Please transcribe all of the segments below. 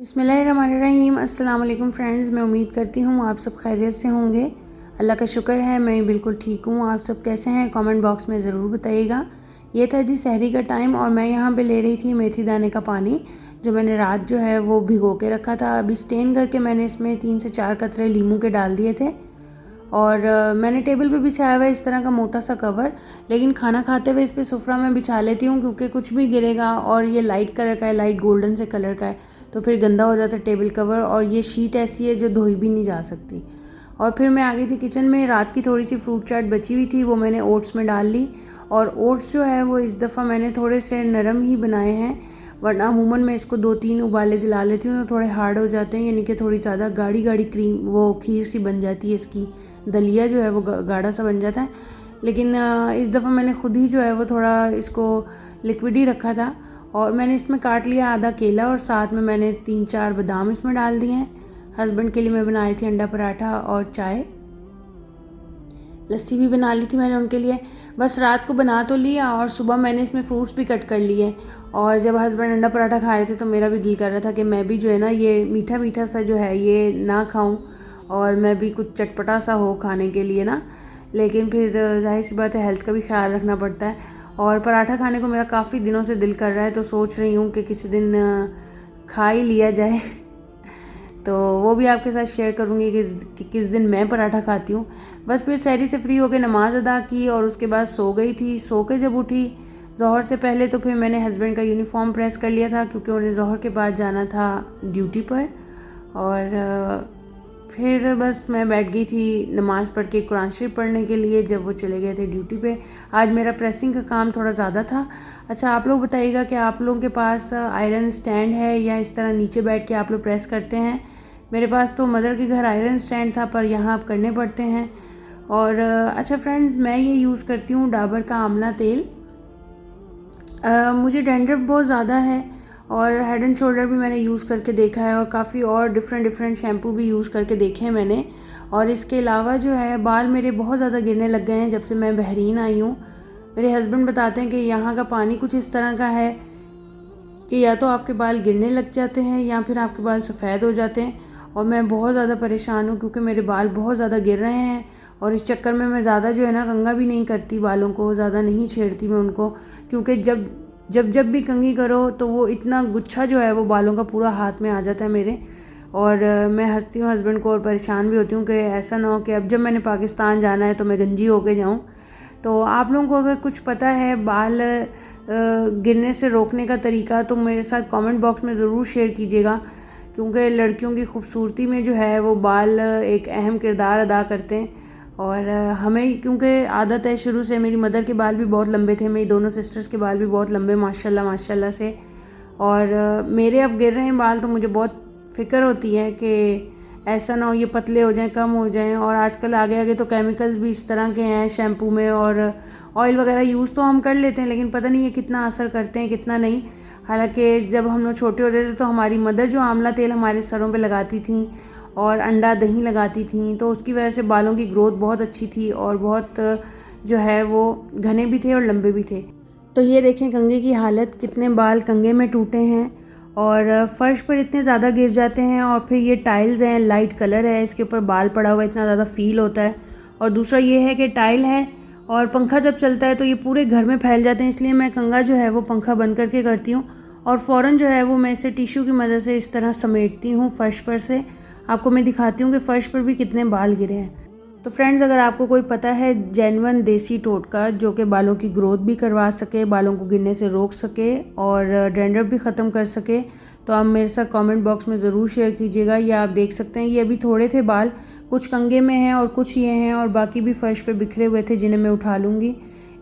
बिस्मिल्लाहिर्रहमानिर्रहीम। अस्सलाम वालेकुम फ्रेंड्स, मैं उम्मीद करती हूँ आप सब खैरियत से होंगे। अल्लाह का शुक्र है मैं बिल्कुल ठीक हूँ। आप सब कैसे हैं कमेंट बॉक्स में ज़रूर बताइएगा। ये था जी सहरी का टाइम और मैं यहाँ पे ले रही थी मेथी दाने का पानी, जो मैंने रात जो है वो भिगो के रखा था। अभी स्टेन करके मैंने इसमें 3 से 4 कतरे लीमू के डाल दिए थे और मैंने टेबल पे बिछाया हुआ है इस तरह का मोटा सा कवर, लेकिन खाना खाते हुए इस पर सुफरा में बिछा लेती हूँ क्योंकि कुछ भी गिरेगा और ये लाइट कलर का है, लाइट गोल्डन से कलर का है, तो फिर गंदा हो जाता है टेबल कवर। और ये शीट ऐसी है जो धोई भी नहीं जा सकती। और फिर मैं आ गई थी किचन में। रात की थोड़ी सी फ्रूट चाट बची हुई थी, वो मैंने ओट्स में डाल ली। और ओट्स जो है वो इस दफ़ा मैंने थोड़े से नरम ही बनाए हैं, वरना अमूमन मैं इसको 2-3 उबाले दिला लेती हूँ तो थोड़े हार्ड हो जाते हैं, यानी कि थोड़ी ज़्यादा गाढ़ी गाढ़ी क्रीम वो खीर सी बन जाती है, इसकी दलिया जो है वो गाढ़ा सा बन जाता है। लेकिन इस दफ़ा मैंने ख़ुद ही जो है वो थोड़ा इसको लिक्विड ही रखा था और मैंने इसमें काट लिया आधा केला और साथ में मैंने 3-4 बादाम इसमें डाल दिए हैं। हस्बैंड के लिए मैं बनाई थी अंडा पराठा और चाय, लस्सी भी बना ली थी मैंने उनके लिए। बस रात को बना तो लिया और सुबह मैंने इसमें फ्रूट्स भी कट कर लिए। और जब हस्बैंड अंडा पराठा खा रहे थे तो मेरा भी दिल कर रहा था कि मैं भी जो है ना ये मीठा मीठा सा जो है ये ना खाऊं और मैं भी कुछ चटपटा सा हो खाने के लिए ना। लेकिन फिर जाहिर सी बात है हेल्थ का भी ख्याल रखना पड़ता है और पराठा खाने को मेरा काफ़ी दिनों से दिल कर रहा है, तो सोच रही हूँ कि किसी दिन खा ही लिया जाए। तो वो भी आपके साथ शेयर करूँगी कि किस दिन मैं पराठा खाती हूँ। बस फिर सहरी से फ्री होकर नमाज़ अदा की और उसके बाद सो गई थी। सो के जब उठी ज़ोहर से पहले तो फिर मैंने हस्बैंड का यूनिफॉर्म प्रेस कर लिया था क्योंकि उन्हें ज़ोहर के बाद जाना था ड्यूटी पर। और फिर बस मैं बैठ गई थी नमाज़ पढ़ के कुरान शरीफ पढ़ने के लिए जब वो चले गए थे ड्यूटी पे। आज मेरा प्रेसिंग का काम थोड़ा ज़्यादा था। अच्छा, आप लोग बताइएगा कि आप लोगों के पास आयरन स्टैंड है या इस तरह नीचे बैठ के आप लोग प्रेस करते हैं। मेरे पास तो मदर के घर आयरन स्टैंड था पर यहाँ अब करने पड़ते हैं। और अच्छा फ्रेंड्स, मैं ये यूज़ करती हूँ डाबर का आंवला तेल। मुझे डैंड्रफ बहुत ज़्यादा है और हेड एंड शोल्डर भी मैंने यूज़ करके देखा है और काफ़ी और डिफरेंट शैम्पू भी यूज़ करके देखे हैं मैंने। और इसके अलावा जो है बाल मेरे बहुत ज़्यादा गिरने लग गए हैं जब से मैं बहरीन आई हूँ। मेरे हस्बैंड बताते हैं कि यहाँ का पानी कुछ इस तरह का है कि या तो आपके बाल गिरने लग जाते हैं या फिर आपके बाल सफ़ेद हो जाते हैं। और मैं बहुत ज़्यादा परेशान हूँ क्योंकि मेरे बाल बहुत ज़्यादा गिर रहे हैं और इस चक्कर में मैं ज़्यादा जो है ना कंघा भी नहीं करती, बालों को ज़्यादा नहीं छेड़ती मैं उनको, क्योंकि जब भी कंघी करो तो वो इतना गुच्छा जो है वो बालों का पूरा हाथ में आ जाता है मेरे। और मैं हंसती हूँ हस्बैंड को और परेशान भी होती हूँ कि ऐसा ना हो कि अब जब मैंने पाकिस्तान जाना है तो मैं गंजी होके जाऊँ। तो आप लोगों को अगर कुछ पता है बाल गिरने से रोकने का तरीका तो मेरे साथ कमेंट बॉक्स में ज़रूर शेयर कीजिएगा, क्योंकि लड़कियों की खूबसूरती में जो है वो बाल एक अहम किरदार अदा करते हैं। और हमें क्योंकि आदत है शुरू से, मेरी मदर के बाल भी बहुत लंबे थे, मेरी दोनों सिस्टर्स के बाल भी बहुत लंबे माशाल्लाह माशाल्लाह से। और मेरे अब गिर रहे हैं बाल तो मुझे बहुत फ़िक्र होती है कि ऐसा ना हो ये पतले हो जाएं, कम हो जाएं। और आजकल आगे आगे तो केमिकल्स भी इस तरह के हैं शैम्पू में, और ऑयल वगैरह यूज़ तो हम कर लेते हैं लेकिन पता नहीं ये कितना असर करते हैं कितना नहीं। हालांकि जब हम लोग छोटे होते थे तो हमारी मदर जो आंवला तेल हमारे सरों पे लगाती थी और अंडा दही लगाती थी, तो उसकी वजह से बालों की ग्रोथ बहुत अच्छी थी और बहुत जो है वो घने भी थे और लंबे भी थे। तो ये देखें कंघे की हालत, कितने बाल कंघे में टूटे हैं और फर्श पर इतने ज़्यादा गिर जाते हैं। और फिर ये टाइल्स हैं, लाइट कलर है, इसके ऊपर बाल पड़ा हुआ इतना ज़्यादा फील होता है। और दूसरा ये है कि टाइल है और पंखा जब चलता है तो ये पूरे घर में फैल जाते हैं, इसलिए मैं कंघा जो है वो पंखा बंद करके करती हूँ और फ़ौरन जो है वो मैं इसे टिश्यू की मदद से इस तरह समेटती हूँ फर्श पर से। आपको मैं दिखाती हूँ कि फ़र्श पर भी कितने बाल गिरे हैं। तो फ्रेंड्स, अगर आपको कोई पता है जेन्युइन देसी टोटका जो कि बालों की ग्रोथ भी करवा सके, बालों को गिरने से रोक सके और डैंड्रफ भी ख़त्म कर सके, तो आप मेरे साथ कमेंट बॉक्स में ज़रूर शेयर कीजिएगा। ये आप देख सकते हैं, ये अभी थोड़े थे बाल, कुछ कंघे में हैं और कुछ ये हैं और बाकी भी फ़र्श पे बिखरे हुए थे जिन्हें मैं उठा लूँगी।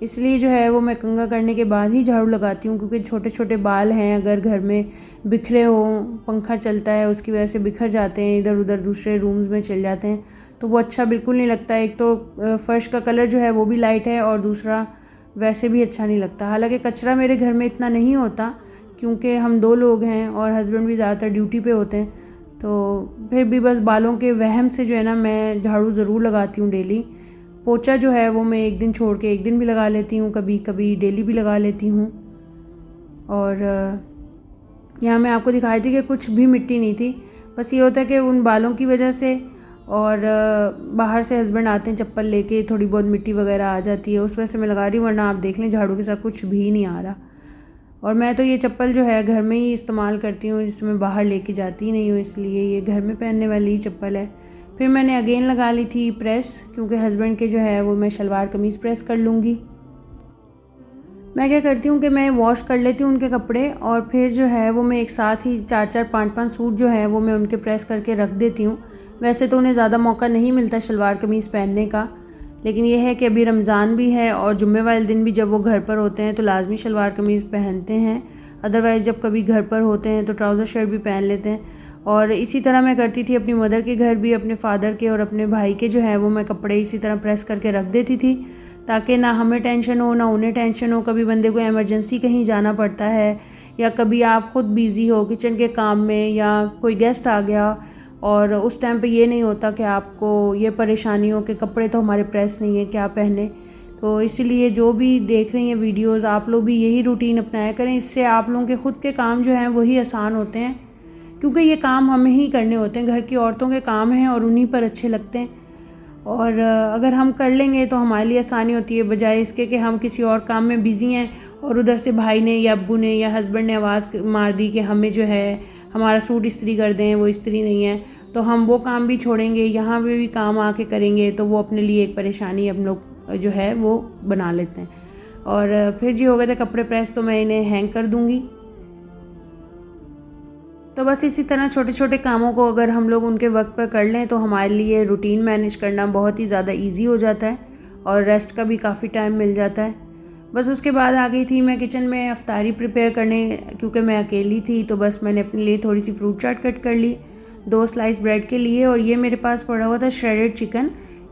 इसलिए जो है वो मैं कंघा करने के बाद ही झाड़ू लगाती हूँ, क्योंकि छोटे छोटे बाल हैं अगर घर में बिखरे हों, पंखा चलता है उसकी वजह से बिखर जाते हैं, इधर उधर दूसरे रूम्स में चल जाते हैं, तो वो अच्छा बिल्कुल नहीं लगता। एक तो फ़र्श का कलर जो है वो भी लाइट है और दूसरा वैसे भी अच्छा नहीं लगता। हालांकि कचरा मेरे घर में इतना नहीं होता क्योंकि हम 2 लोग हैं और हस्बैंड भी ज़्यादातर ड्यूटी पे होते हैं, तो फिर भी बस बालों के वहम से जो है ना मैं झाड़ू ज़रूर लगाती हूँ डेली। पोछा जो है वो मैं एक दिन छोड़ के एक दिन भी लगा लेती हूँ, कभी कभी डेली भी लगा लेती हूँ। और यहाँ मैं आपको दिखाई थी कि कुछ भी मिट्टी नहीं थी। बस ये होता है कि उन बालों की वजह से और बाहर से हस्बैंड आते हैं चप्पल लेके, थोड़ी बहुत मिट्टी वगैरह आ जाती है, उस वजह से मैं लगा रही हूँ, वरना आप देख लें झाड़ू के साथ कुछ भी नहीं आ रहा। और मैं तो ये चप्पल जो है घर में ही इस्तेमाल करती हूँ, जिससे मैं बाहर लेके जाती नहीं हूँ, इसलिए ये घर में पहनने वाली ही चप्पल है। फिर मैंने अगेन लगा ली थी प्रेस, क्योंकि हस्बैंड के जो है वो मैं शलवार कमीज़ प्रेस कर लूँगी। मैं क्या करती हूँ कि मैं वॉश कर लेती हूँ उनके कपड़े, और फिर जो है वो मैं एक साथ ही 4-4 5-5 सूट जो है वो मैं उनके प्रेस करके रख देती हूँ। वैसे तो उन्हें ज़्यादा मौका नहीं मिलता शलवार कमीज़ पहनने का, लेकिन यह है कि अभी रमज़ान भी है और जुम्मे वाले दिन भी जब वो घर पर होते हैं तो लाजमी शलवार कमीज़ पहनते हैं। अदरवाइज़ जब कभी घर पर होते हैं तो ट्राउज़र शर्ट भी पहन लेते हैं। और इसी तरह मैं करती थी अपनी मदर के घर भी, अपने फादर के और अपने भाई के जो है वो मैं कपड़े इसी तरह प्रेस करके रख देती थी, ताकि ना हमें टेंशन हो ना उन्हें टेंशन हो। कभी बंदे को इमरजेंसी कहीं जाना पड़ता है, या कभी आप ख़ुद बिज़ी हो किचन के काम में, या कोई गेस्ट आ गया और उस टाइम पे ये नहीं होता कि आपको ये परेशानी हो कि कपड़े तो हमारे प्रेस नहीं है, क्या पहने। तो इसीलिए जो भी देख रही हैं वीडियोस, आप लोग भी यही रूटीन अपनाया करें। इससे आप लोगों के ख़ुद के काम जो हैं वही आसान होते हैं, क्योंकि ये काम हमें ही करने होते हैं, घर की औरतों के काम हैं और उन्हीं पर अच्छे लगते हैं। और अगर हम कर लेंगे तो हमारे लिए आसानी होती है, बजाय इसके कि हम किसी और काम में बिज़ी हैं और उधर से भाई ने या अब्बू ने या हस्बैंड ने आवाज़ मार दी कि हमें जो है हमारा सूट इस्त्री कर दें, वो इस्त्री नहीं है, तो हम वो काम भी छोड़ेंगे, यहाँ पे भी काम आके करेंगे, तो वो अपने लिए एक परेशानी हम लोग जो है वो बना लेते हैं। और फिर जी हो गए थे कपड़े प्रेस, तो मैं इन्हें हैंग कर दूँगी। तो बस इसी तरह छोटे छोटे कामों को अगर हम लोग उनके वक्त पर कर लें तो हमारे लिए रूटीन मैनेज करना बहुत ही ज़्यादा ईजी हो जाता है, और रेस्ट का भी काफ़ी टाइम मिल जाता है। बस उसके बाद आ गई थी मैं किचन में अफ्तारी प्रिपेयर करने, क्योंकि मैं अकेली थी, तो बस मैंने अपने लिए थोड़ी सी फ्रूट चाट कट कर ली, 2 स्लाइस ब्रेड के लिए। और ये मेरे पास पड़ा हुआ था श्रेडेड चिकन,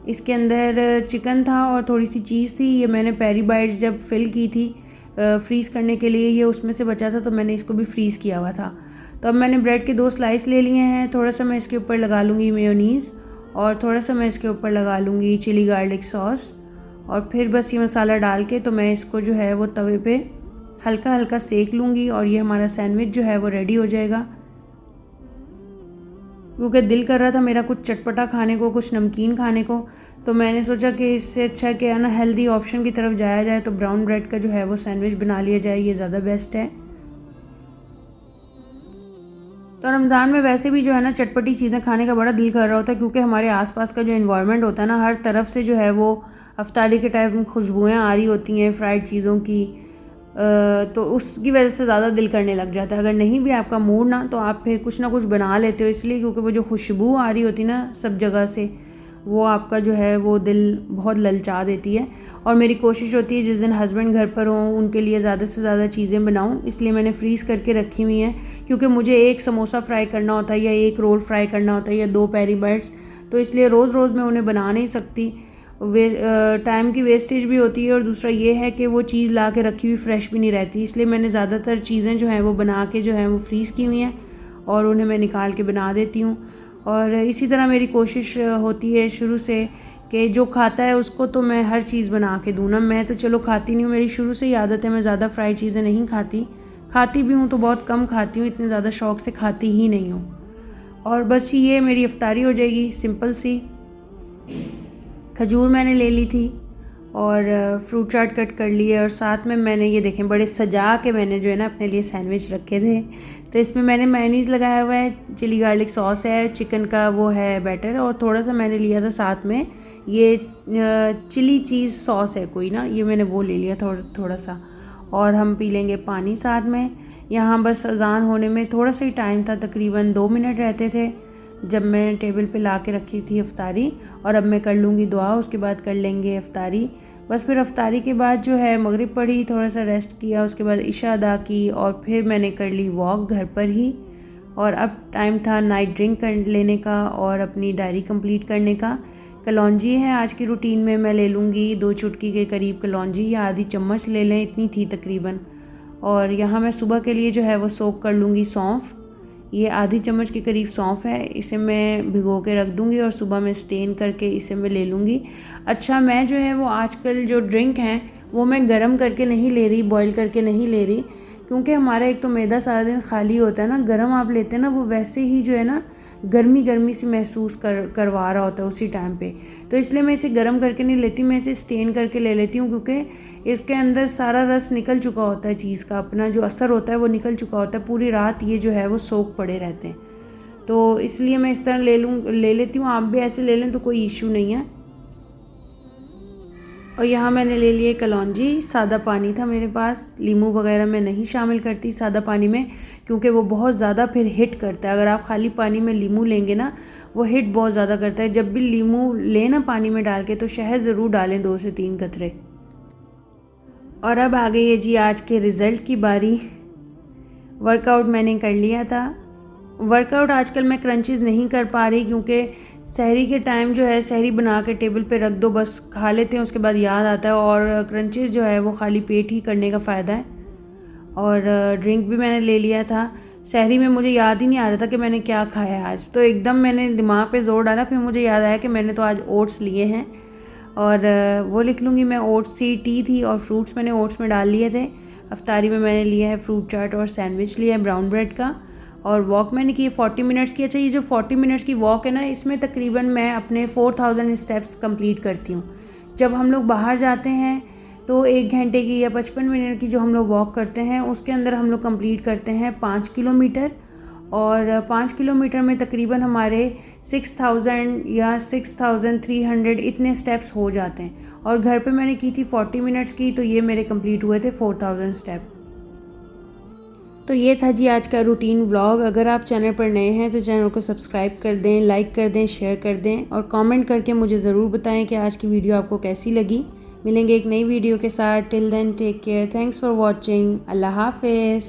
इसके अंदर चिकन था और थोड़ी सी चीज़ थी। ये मैंने पेरी बाइट्स जब फिल की थी फ्रीज़ करने के लिए, ये उसमें से बचा था, तो मैंने इसको भी फ्रीज़ किया हुआ था। तो अब मैंने ब्रेड के 2 स्लाइस ले लिए हैं। थोड़ा सा मैं इसके ऊपर लगा लूँगी मेयोनीज़, और थोड़ा सा मैं इसके ऊपर लगा लूँगी चिली गार्लिक सॉस, और फिर बस ये मसाला डाल के तो मैं इसको जो है वो तवे पे हल्का हल्का सेक लूँगी, और ये हमारा सैंडविच जो है वो रेडी हो जाएगा। क्योंकि दिल कर रहा था मेरा कुछ चटपटा खाने को, कुछ नमकीन खाने को, तो मैंने सोचा कि इससे अच्छा कि ना हेल्दी ऑप्शन की तरफ जाया जाए, तो ब्राउन ब्रेड का जो है वो सैंडविच बना लिया जाए, ये ज़्यादा बेस्ट है। तो रमज़ान में वैसे भी जो है ना चटपटी चीज़ें खाने का बड़ा दिल कर रहा होता है, क्योंकि हमारे आसपास का जो एनवायरनमेंट होता है ना, हर तरफ से जो है वो अफ्तारी के टाइम खुशबुएँ आ रही होती हैं फ्राइड चीज़ों की, तो उसकी वजह से ज़्यादा दिल करने लग जाता है। अगर नहीं भी आपका मूड ना, तो आप फिर कुछ ना कुछ बना लेते हो, इसलिए क्योंकि वो जो खुशबू आ रही होती ना सब जगह से, वो आपका जो है वो दिल बहुत ललचा देती है। और मेरी कोशिश होती है जिस दिन हस्बैंड घर पर हों उनके लिए ज़्यादा से ज़्यादा चीज़ें बनाऊं, इसलिए मैंने फ्रीज़ करके रखी हुई हैं, क्योंकि मुझे एक समोसा फ्राई करना होता है या एक रोल फ्राई करना होता है या 2 पेरी बाइट्स, तो इसलिए रोज़ रोज़ मैं उन्हें बना नहीं सकती, टाइम की वेस्टेज भी होती है, और दूसरा ये है कि वो चीज़ ला के रखी हुई फ्रेश भी नहीं रहती। इसलिए मैंने ज़्यादातर चीज़ें जो हैं वो बना के जो हैं वो फ्रीज़ की हुई हैं, और उन्हें मैं निकाल के बना देती हूँ। और इसी तरह मेरी कोशिश होती है शुरू से कि जो खाता है उसको तो मैं हर चीज़ बना के दूँ ना। मैं तो चलो खाती नहीं हूँ, मेरी शुरू से ही आदत है, मैं ज़्यादा फ्राई चीज़ें नहीं खाती, खाती भी हूँ तो बहुत कम खाती हूँ, इतने ज़्यादा शौक़ से खाती ही नहीं हूँ। और बस ये मेरी इफ्तारी हो जाएगी सिंपल सी। खजूर मैंने ले ली थी और फ्रूट चाट कट कर लिए, और साथ में मैंने ये देखें बड़े सजा के मैंने जो है ना अपने लिए सैंडविच रखे थे। तो इसमें मैंने मेयोनीज़ लगाया हुआ है, चिली गार्लिक सॉस है, चिकन का वो है बैटर, और थोड़ा सा मैंने लिया था साथ में ये चिली चीज़ सॉस है कोई ना, ये मैंने वो ले लिया थोड़ा सा। और हम पी लेंगे पानी साथ में। यहाँ बस अज़ान होने में थोड़ा सा ही टाइम था, तकरीबन 2 मिनट रहते थे जब मैं टेबल पे ला के रखी थी अफ्तारी। और अब मैं कर लूँगी दुआ, उसके बाद कर लेंगे अफ्तारी। बस फिर अफ्तारी के बाद जो है मगरिब पढ़ी, थोड़ा सा रेस्ट किया, उसके बाद इशा अदा की, और फिर मैंने कर ली वॉक घर पर ही। और अब टाइम था नाइट ड्रिंक कर लेने का और अपनी डायरी कंप्लीट करने का। कलौंजी है आज की रूटीन में, मैं ले लूँगी 2 चुटकी के करीब कलौंजी, या आधी चम्मच ले लें, इतनी थी तकरीबन। और यहाँ मैं सुबह के लिए जो है वो सोक कर लूँगी सौंफ, ये आधी चम्मच के करीब सौंफ है, इसे मैं भिगो के रख दूँगी और सुबह में स्टेन करके इसे मैं ले लूँगी। अच्छा, मैं जो है वो आजकल जो ड्रिंक हैं वो मैं गरम करके नहीं ले रही, बॉईल करके नहीं ले रही, क्योंकि हमारा एक तो मैदा सारा दिन खाली होता है ना, गर्म आप लेते हैं ना वो वैसे ही जो है ना गर्मी गर्मी सी महसूस करवा रहा होता है उसी टाइम पे। तो इसलिए मैं इसे गर्म करके नहीं लेती, मैं इसे स्टेन करके ले लेती हूँ, क्योंकि इसके अंदर सारा रस निकल चुका होता है, चीज़ का अपना जो असर होता है वो निकल चुका होता है। पूरी रात ये जो है वो सोख पड़े रहते हैं, तो इसलिए मैं इस तरह ले लेती हूँ। आप भी ऐसे ले लें तो कोई इशू नहीं है। और यहाँ मैंने ले लिए कलौंजी, सादा पानी था मेरे पास। लीमू वगैरह मैं नहीं शामिल करती सादा पानी में, क्योंकि वो बहुत ज़्यादा फिर हिट करता है। अगर आप खाली पानी में लीमू लेंगे ना, वो हिट बहुत ज़्यादा करता है। जब भी लीमू लें ना पानी में डाल के, तो शहद ज़रूर डालें 2 से 3 कतरे। और अब आ गई है जी आज के रिज़ल्ट की बारी। वर्कआउट मैंने कर लिया था। वर्कआउट आजकल मैं क्रंचेस नहीं कर पा रही, क्योंकि सहरी के टाइम जो है सहरी बना के टेबल पे रख दो, बस खा लेते हैं, उसके बाद याद आता है। और क्रंचेस जो है वो खाली पेट ही करने का फ़ायदा है। और ड्रिंक भी मैंने ले लिया था। सहरी में मुझे याद ही नहीं आ रहा था कि मैंने क्या खाया है आज, तो एकदम मैंने दिमाग पे ज़ोर डाला, फिर मुझे याद आया कि मैंने तो आज ओट्स लिए हैं, और वो लिख लूँगी मैं। ओट्स टी थी और फ्रूट्स मैंने ओट्स में डाल लिए थे। अफ्तारी में मैंने लिया है फ्रूट चाट और सैंडविच लिया है ब्राउन ब्रेड का। और वॉक मैंने की 40 मिनट्स की। अच्छा, ये जो 40 मिनट्स की वॉक है ना, इसमें तकरीबन मैं अपने 4000 स्टेप्स कंप्लीट करती हूँ। जब हम लोग बाहर जाते हैं तो 1 घंटे की या 55 मिनट की जो हम लोग वॉक करते हैं, उसके अंदर हम लोग कंप्लीट करते हैं 5 किलोमीटर। और 5 किलोमीटर में तकरीबन हमारे 6000 या 6300 इतने स्टेप्स हो जाते हैं। और घर पे मैंने की थी 40 मिनट्स की, तो ये मेरे कंप्लीट हुए थे 4000 स्टेप। तो ये था जी आज का रूटीन व्लॉग। अगर आप चैनल पर नए हैं तो चैनल को सब्सक्राइब कर दें, लाइक कर दें, शेयर कर दें, और कमेंट करके मुझे ज़रूर बताएं कि आज की वीडियो आपको कैसी लगी। मिलेंगे एक नई वीडियो के साथ। Till then take care, thanks for watching, अल्लाह हाफिज़।